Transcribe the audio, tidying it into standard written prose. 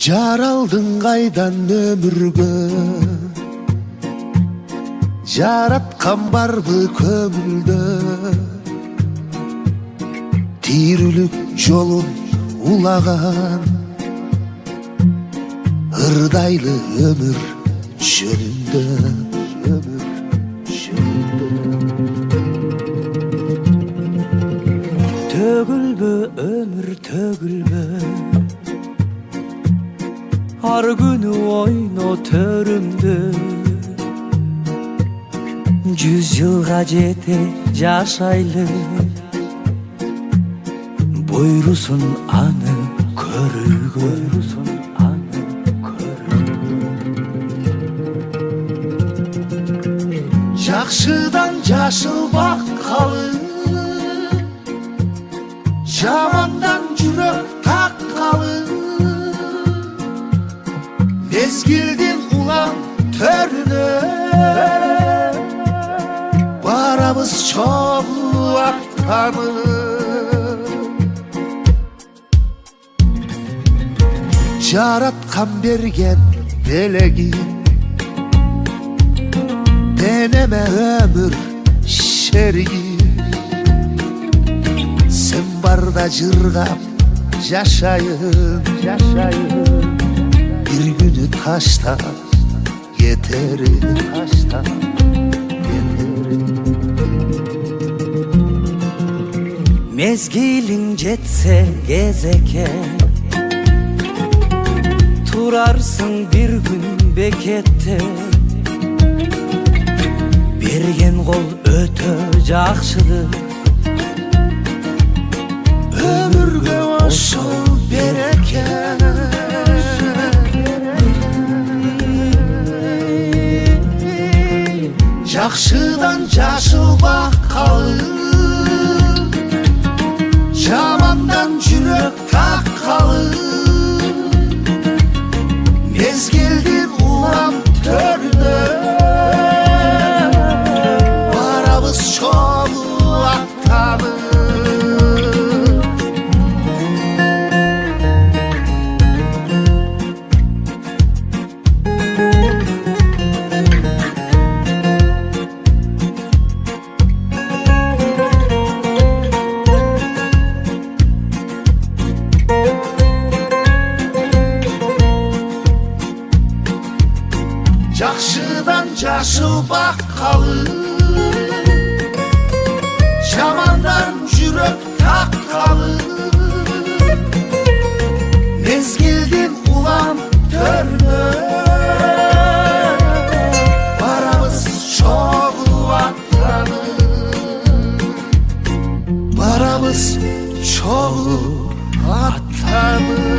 Жаралдың қайдан өмірге, жаратқан барбы көңілді, тирүүлүк жолун улаған, ырдайлы өмір жөнүндө. Төгілбі өмір төгілбі, ар күні ойно төрімді. 100 жылға жете жашайлы, буйрусын аны көрүүгө. Жакшыдан жашыл баккалы, жамандан жүрөк таккалы, мезгилдин улам төрүнө барабыз чогуу аттанып. Жараткан берген белегин денеме өмір шеригин, сен барда жыргап жашайын, бир күнү таштап кетерин. Mezgilin jetse gezeke, turarsın bir gün bekette. Берген қол өтө жакшыдыр, өмүргө ошол береке. Жакшыдан жашыл баккалы, жамандан жүрөк таккалы, мезгилдин улам төрүнө чогуу аттанып. Жакшыдан жашыл баккалы, жамандан жүрөк таккалы, мезгилдин улам төрүнө барабыз чогуу аттанып. Барабыз чогуу аттанып.